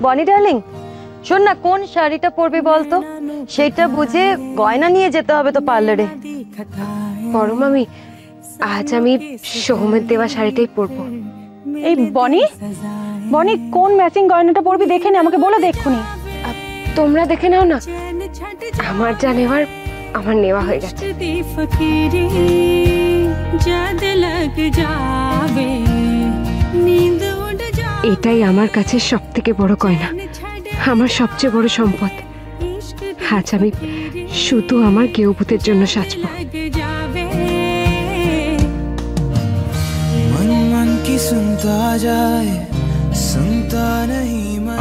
বনি ডার্লিং, শোন না, কোন শাড়িটা পরবি বলতো? সেটা বুঝে গয়না নিয়ে যেতে হবে তো পার্লারে। বড় মামি, আজ আমি সোহমের দেওয়া শাড়িটাই পরবো। এই বনি, বনি কোন ম্যাচিং গয়নাটা পরবি দেখে নে, আমাকে বলে দেখুনি। তোমরা দেখে নাও না, আমার যা নেওয়ার আমার নেওয়া হয়ে গেছে। এটাই আমার কাছে সব থেকে বড় গয়না, আমার সবচেয়ে বড় সম্পদ। আজ আমি শুধু আমার গেউভূতের জন্য সাজবো।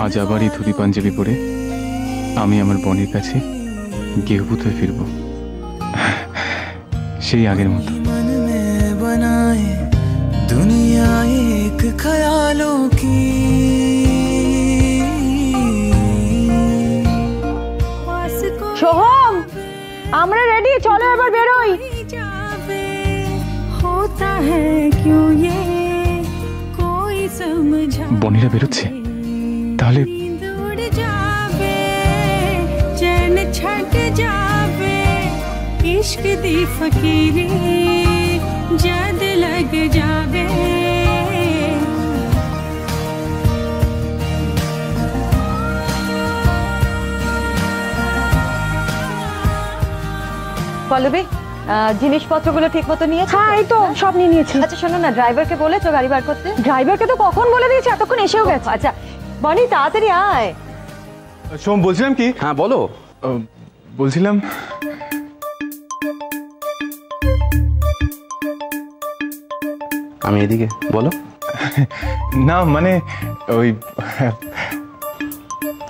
আজ আবার এই ধুতি পাঞ্জাবি পরে আমি আমার বনির কাছে গেউভূত হয়ে ফিরবো, সেই আগের মতো। দুনিয়া এক খেয়ালো কি সোহম, আমরা রেডি, চলো এবার বেরোই। বনিরা বেরোচ্ছে, তাহলে इश्क दी फकीरी जद लग जावे। পল্লবী, জিনিসপত্রগুলো ঠিক মতো নিয়েছো? হ্যাঁ, এই তো সব নিয়ে নিয়েছি। আচ্ছা শোনো না, ড্রাইভারকে বলেছো গাড়ি বার করতে? ড্রাইভারকে তো কখন বলে দিয়েছি, এতক্ষণ এসেও গেছে। আচ্ছা বনি, তাড়াতাড়ি আয়। সোম, বলছিলাম কি? হ্যাঁ বলো। বলছিলাম আমি এদিকে, বলো। না মানে ওই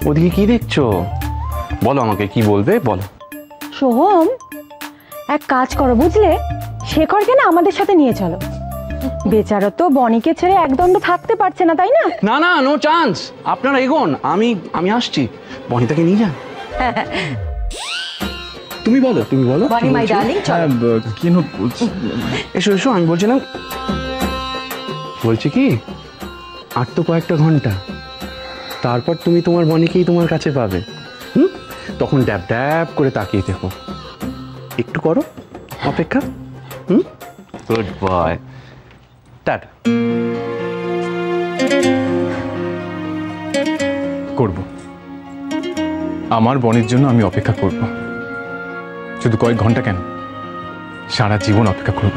ওদিকে কি দেখছো? বলো আমাকে, কি বলবে বলো। সোহম, এক কাজ করো বুঝলে, শেখরকে না আমাদের সাথে নিয়ে চলো। বেচারা তো বনিকে ছেড়ে একদণ্ড থাকতে পারছে না, তাই না? না না, নো চান্স, আপনারা এগোন, আমি আসছি। বনিতাকে নিয়ে যান। তুমি বলো, তুমি বলো। বনি মাই ডার্লিং, চলো। কেন বলছি? এসো এসো, আমি বলছিলাম, বলছি কি, আর তো কয়েকটা ঘন্টা, তারপর তুমি তোমার বনিকেই তোমার কাছে পাবে। তখন ড্যাব ড্যাব করে তাকিয়ে দেখো, একটু করো অপেক্ষা। Good boy, tata. করব, আমার বনির জন্য আমি অপেক্ষা করব। শুধু কয়েক ঘন্টা কেন, সারা জীবন অপেক্ষা করব।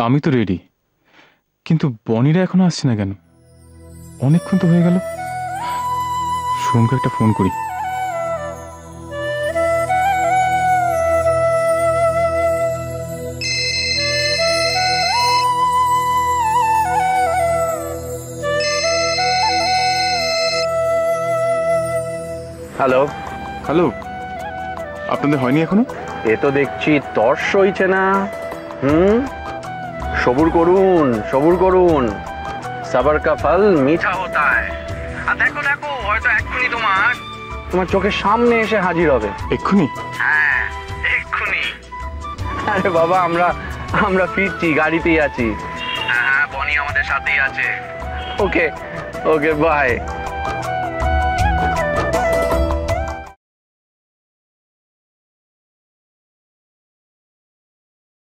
আমি তো রেডি, কিন্তু বনিরা এখনো আসছে না কেন? অনেকক্ষণ তো হয়ে গেল। সোমকে একটা ফোন করি। হ্যালো। হ্যালো, আপনাদের হয়নি এখনো? এ তো দেখছি তর্স হইছে না। সবুর করুন, সবুর করুন। সবর কা ফল মিঠা হতা হ্যায়। আর দেখো দেখো, হয়তো এক্ষুনি তোমার চোখের সামনে এসে হাজির হবে। এক্ষুনি? হ্যাঁ, এক্ষুনি। আরে বাবা, আমরা ফিরছি, গাড়িতেই আছি। হ্যাঁ, বনি আমাদের সাথেই আছে। ওকে ওকে, বাই।